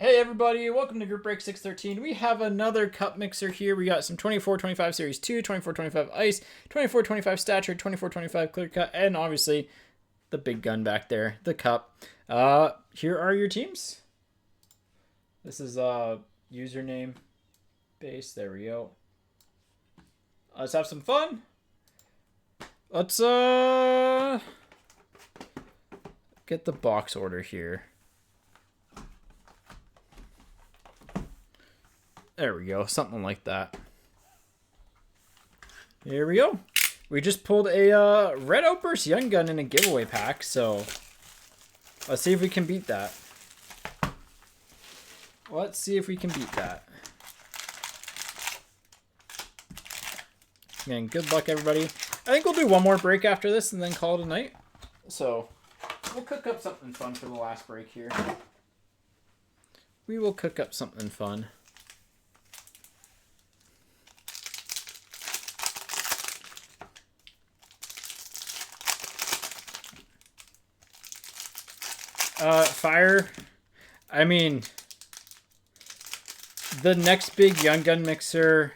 Hey everybody, welcome to Group Break 613. We have another cup mixer here. We got some 24-25 Series 2, 24-25 Ice, 24-25 Stature, 24-25 Clear Cut, and obviously the big gun back there, the cup. Here are your teams. This is username base. There we go. Let's have some fun. Let's get the box order here. There we go, something like that. Here we go. We just pulled a Red Outburst Young Gun in a giveaway pack, so let's see if we can beat that. Let's see if we can beat that. Man, good luck, everybody. I think we'll do one more break after this and then call it a night. So we'll cook up something fun for the last break here. We will cook up something fun. Fire. I mean, the next big Young Gun mixer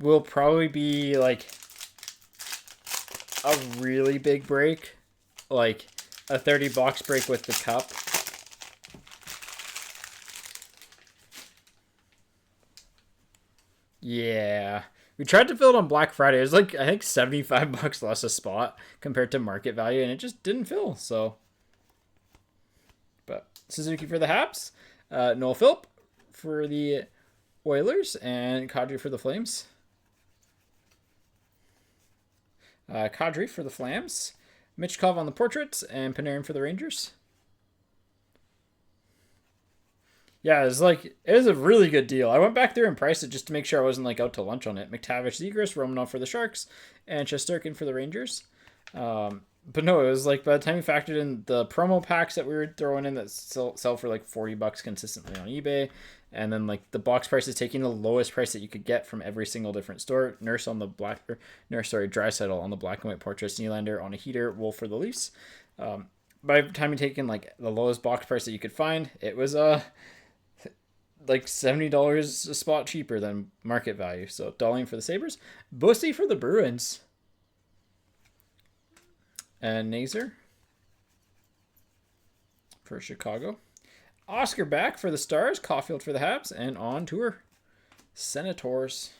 will probably be like a really big break, like a 30 box break with the cup. Yeah. We tried to fill it on Black Friday. It was like, I think 75 bucks less a spot compared to market value, and it just didn't fill, so. But Suzuki for the Habs, Noel Philp for the Oilers, and Kadri for the Flames. Kadri for the Flames, Michkov on the Portraits, and Panarin for the Rangers. Yeah, it was a really good deal. I went back there and priced it just to make sure I wasn't like out to lunch on it. McTavish, Zegras, Romanov for the Sharks, and Shesterkin for the Rangers. But no, it was like by the time you factored in the promo packs that we were throwing in that sell for like 40 bucks consistently on eBay, and then like the box price is taking the lowest price that you could get from every single different store. Draisaitl on the black and white Portraits, Nylander on a heater, Wolf for the Leafs. By the time you take in like the lowest box price that you could find, it was like $70 a spot cheaper than market value. So Darling for the Sabres, Bussy for the Bruins. And Nazer for Chicago. Oscar back for the Stars. Caulfield for the Habs. And on tour, Senators.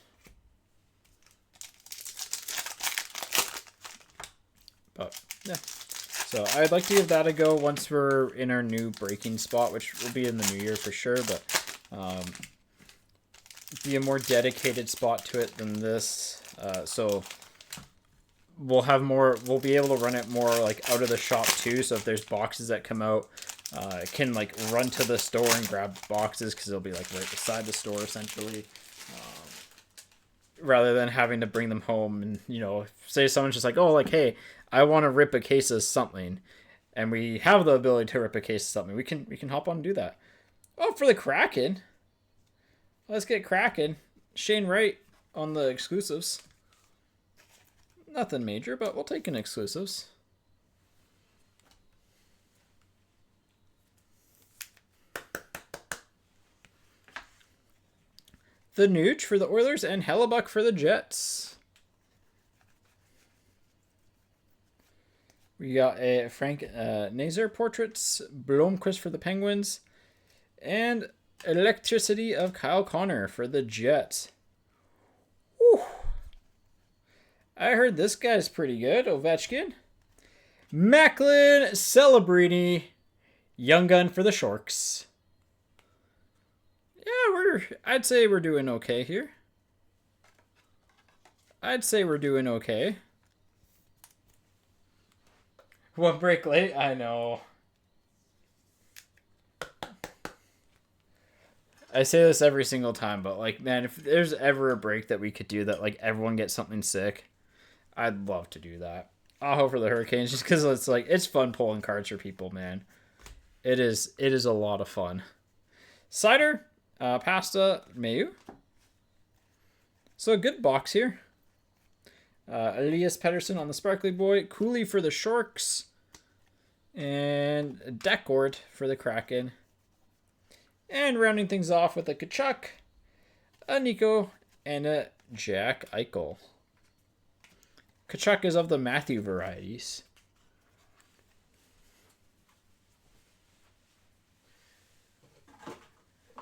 But, yeah. So I'd like to give that a go once we're in our new breaking spot, which will be in the new year for sure. But be a more dedicated spot to it than this. So we'll be able to run it more like out of the shop too. So if there's boxes that come out, can like run to the store and grab boxes because they'll be like right beside the store essentially, rather than having to bring them home. And say someone's just like, oh, like, hey, I want to rip a case of something, and we have the ability to rip a case of something, we can hop on and do that. Oh, for the Kraken, let's get Kraken. Shane Wright on the exclusives. Nothing major, but we'll take an exclusives. The Nooch for the Oilers and Hellebuck for the Jets. We got a Frank Nazer Portraits, Blomqvist for the Penguins, and Electricity of Kyle Connor for the Jets. Whew. I heard this guy's pretty good. Ovechkin. Macklin Celebrini. Young Gun for the Sharks. Yeah, I'd say we're doing okay here. I'd say we're doing okay. One break late? I know. I say this every single time, but like, man, if there's ever a break that we could do that like everyone gets something sick, I'd love to do that. Aho for the Hurricanes, just because it's fun pulling cards for people, man. It is a lot of fun. Cider, Pasta, Mayu. So a good box here. Elias Pettersson on the Sparkly Boy, Cooley for the Sharks, and Deckord for the Kraken. And rounding things off with a Kachuk, a Nico, and a Jack Eichel. Kachuk is of the Matthew varieties.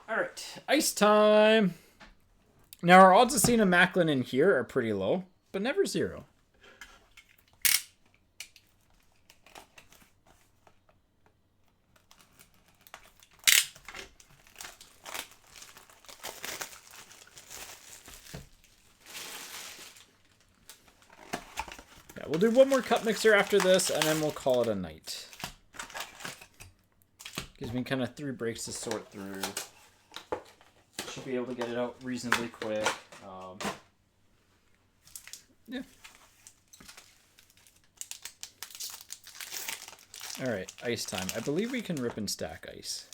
All right, ice time. Now, our odds of seeing a Macklin in here are pretty low, but never zero. Yeah, we'll do one more cup mixer after this, and then we'll call it a night. Gives me kind of 3 breaks to sort through. Should be able to get it out reasonably quick. Yeah. All right, ice time. I believe we can rip and stack ice.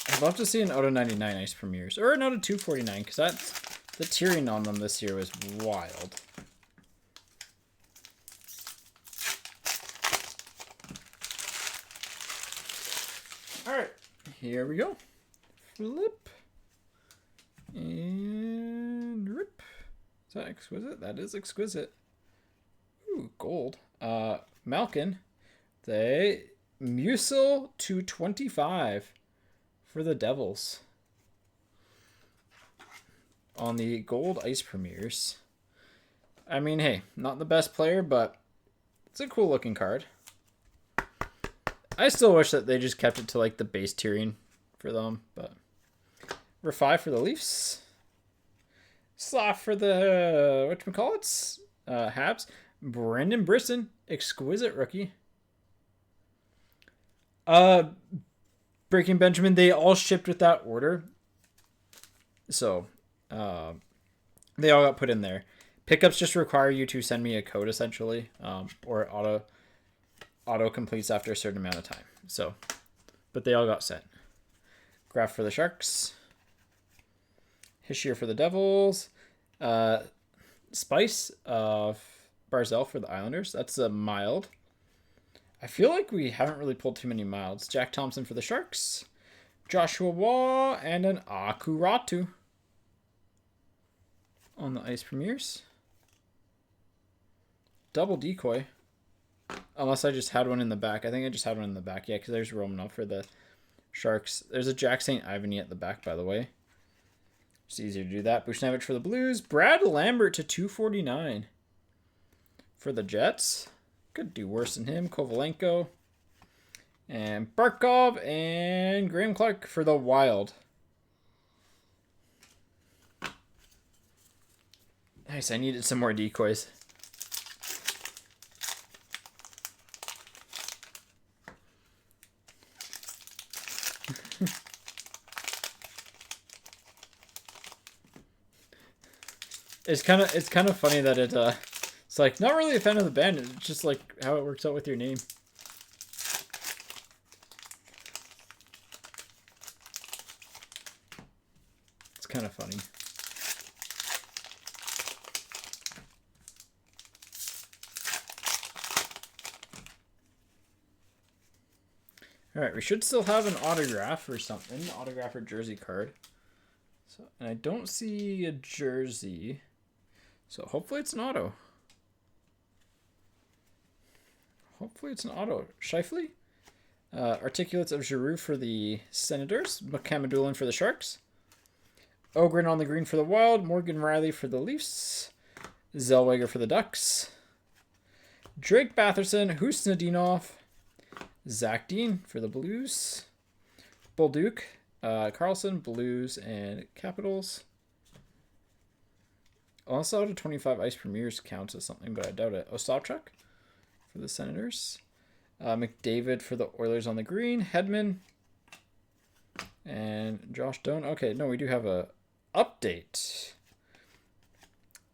I'd love to see an out of 99 ice premieres, or an out of 249, because that's the tiering on them this year was wild. All right, here we go. Flip and rip. Is that exquisite? That is exquisite. Ooh, gold. Malkin, the Musil 225 for the Devils. On the gold ice premieres. I mean, hey, not the best player, but it's a cool looking card. I still wish that they just kept it to like the base tiering for them, but Refi for the Leafs. Sloth for the whatchamacallits? Habs. Brendan Brisson, exquisite rookie. Breaking Benjamin, they all shipped with that order. So they all got put in there. Pickups just require you to send me a code essentially, or it auto completes after a certain amount of time. So, but they all got sent. Graph for the Sharks. Hischier for the Devils. Spice of Barzell for the Islanders. That's a mild. I feel like we haven't really pulled too many milds. Jack Thompson for the Sharks. Joshua Waugh and an Akuratu on the ice premieres. Double decoy. Unless I just had one in the back. I think I just had one in the back. Yeah, because there's roaming up for the Sharks. There's a Jack St. Ivany at the back, by the way. It's easier to do that. Bushnevich for the Blues. Brad Lambert to 249 for the Jets. Could do worse than him. Kovalenko. And Barkov and Graham Clark for the Wild. Nice, I needed some more decoys. It's kind of funny that it's like not really a fan of the band. It's just like how it works out with your name. It's kind of funny. All right, we should still have an autograph or something, autograph or jersey card. So, and I don't see a jersey. So hopefully it's an auto. Hopefully it's an auto. Shifley. Articulates of Giroux for the Senators. McCamadoulan for the Sharks. Ogren on the green for the Wild. Morgan Riley for the Leafs. Zellweger for the Ducks. Drake Batherson. Husnadinov. Zach Dean for the Blues. Bolduc. Carlson, Blues, and Capitals. Also, out of 25 ice premieres counts as something, but I doubt it. Ostapchuk for the Senators. McDavid for the Oilers on the green. Hedman. And Josh Doan. Okay, no, we do have a update.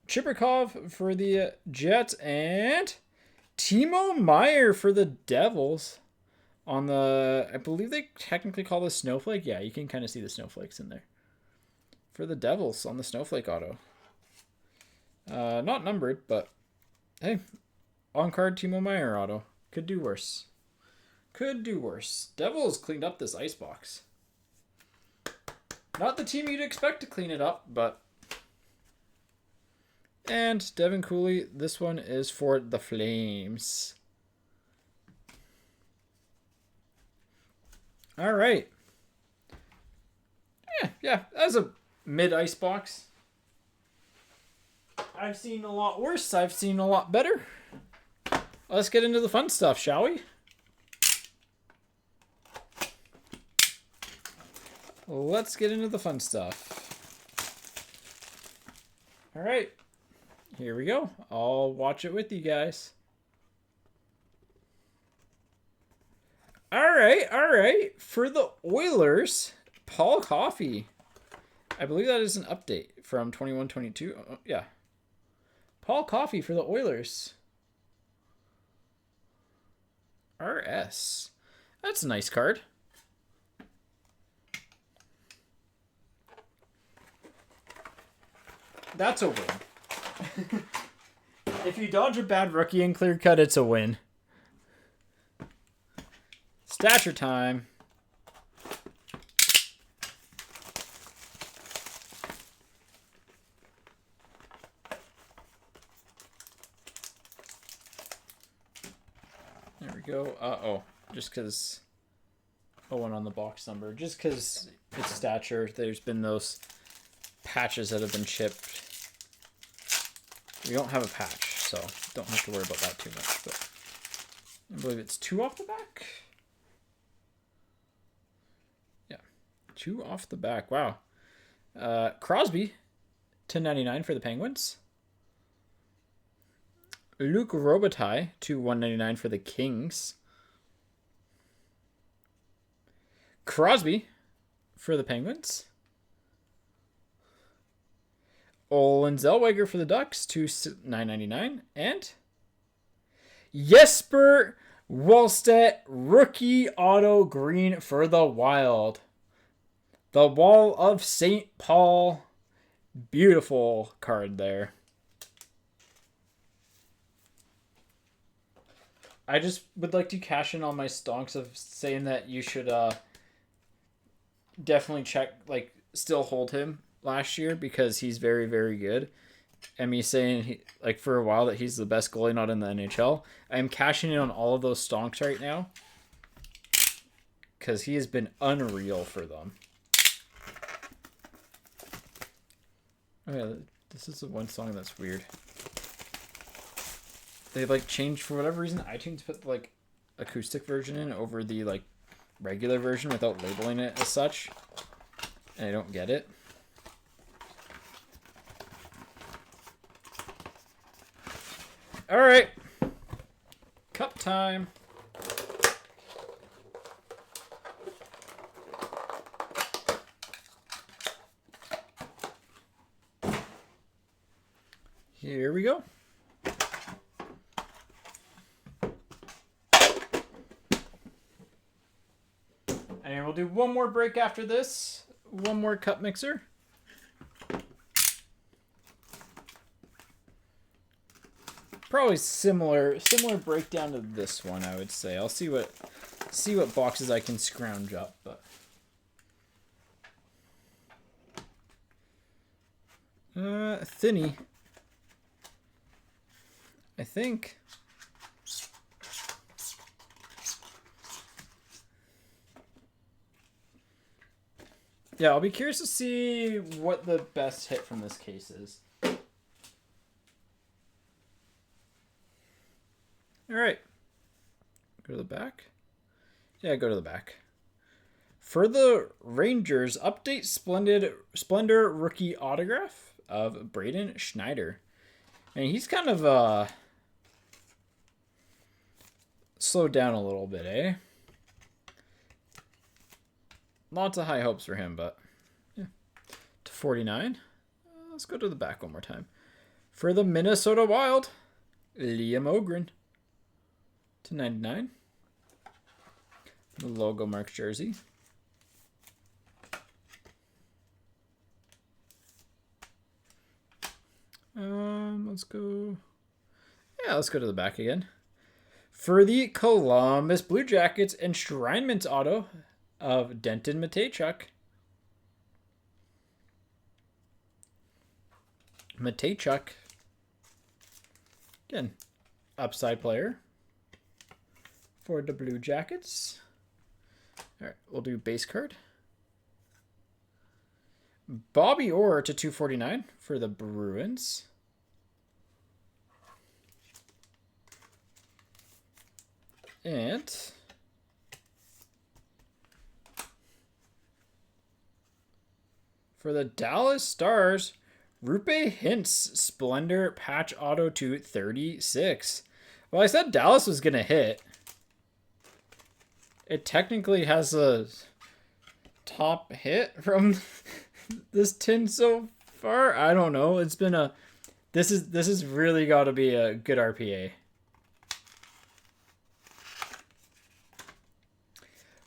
Chibrikov for the Jets. And Timo Meier for the Devils. On the, I believe they technically call this Snowflake. Yeah, you can kind of see the snowflakes in there. for the Devils on the Snowflake auto. Not numbered, but hey, on-card Timo Meier auto. Could do worse. Could do worse. Devils cleaned up this icebox. Not the team you'd expect to clean it up, but... And Devin Cooley, this one is for the Flames. All right. Yeah, that's a mid-ice box. I've seen a lot worse. I've seen a lot better. Let's get into the fun stuff, shall we? Let's get into the fun stuff. All right. Here we go. I'll watch it with you guys. All right. For the Oilers, Paul Coffey. I believe that is an update from 21-22. Oh, yeah. Paul Coffey for the Oilers. RS. That's a nice card. That's a win. If you dodge a bad rookie and clear cut, it's a win. Stature time. There we go. Uh-oh. Just because... one on the box number. Just because it's stature, there's been those patches that have been chipped. We don't have a patch, so don't have to worry about that too much. But I believe it's 2 off the back. Yeah, 2 off the back. Wow. Crosby, 10.99 for the Penguins. Luke Robitaille, to 1.99 for the Kings. Crosby for the Penguins. Olin Zellweger for the Ducks, to $9.99. And Jesper Wallstedt, rookie auto green for the Wild. The Wall of St. Paul. Beautiful card there. I just would like to cash in on my stonks of saying that you should definitely check, like, still hold him last year because he's very, very good. And me saying, like, for a while that he's the best goalie not in the NHL. I am cashing in on all of those stonks right now because he has been unreal for them. Oh yeah, this is the one song that's weird. They, like, changed, for whatever reason, iTunes put the, like, acoustic version in over the, like, regular version without labeling it as such. And I don't get it. All right. Cup time. Here we go. And we'll do one more break after this. One more cup mixer. Probably similar breakdown to this one, I would say. I'll see what boxes I can scrounge up, but Thinny. I think. Yeah, I'll be curious to see what the best hit from this case is. All right. Go to the back. Yeah, go to the back. For the Rangers, update Splendor rookie autograph of Braden Schneider. And he's kind of slowed down a little bit, eh? Lots of high hopes for him, but yeah. To 49. Let's go to the back one more time. For the Minnesota Wild, Liam Ogren. To 99. The logo mark jersey. let's go. Yeah, let's go to the back again. For the Columbus Blue Jackets, enshrinement auto of Denton Mateychuk. Mateychuk. Again, upside player for the Blue Jackets. All right, we'll do base card. Bobby Orr to 249 for the Bruins. And for the Dallas Stars, Rupe Hintz Splendor Patch Auto to 36. Well, I said Dallas was going to hit. It technically has a top hit from this tin so far. I don't know. It's been a... This is really got to be a good RPA.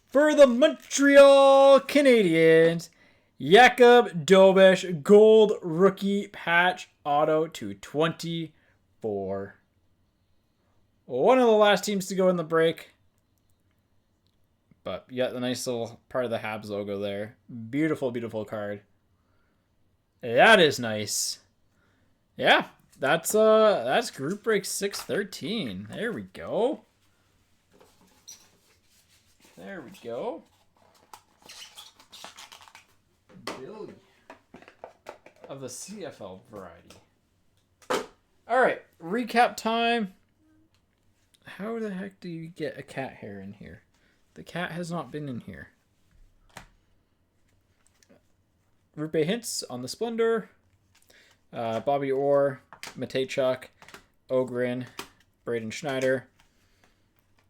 For the Montreal Canadiens, Jakub Dobeš Gold Rookie Patch Auto to 24. One of the last teams to go in the break. But yeah, the nice little part of the Habs logo there. Beautiful, beautiful card. That is nice. Yeah, that's group break 613. There we go. There we go. Billy of the CFL variety. All right, recap time. How the heck do you get a cat hair in here? The cat has not been in here. Rupe Hintz on the Splendor. Bobby Orr, Mateychuk, Ogren, Braden Schneider.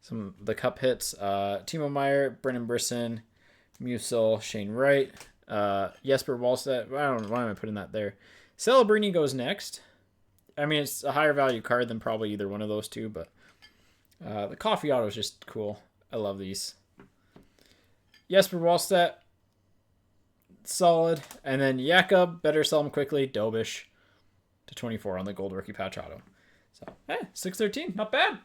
Some of the cup hits. Timo Meyer, Brennan Brisson, Musil, Shane Wright, Jesper Wallstedt. I don't know why am I putting that there. Celebrini goes next. I mean, it's a higher value card than probably either one of those two, but the coffee auto is just cool. I love these. Jesper Wallstedt, solid. And then Jakub, better sell him quickly. Dobeš to 24 on the gold rookie patch auto. So, 613, not bad.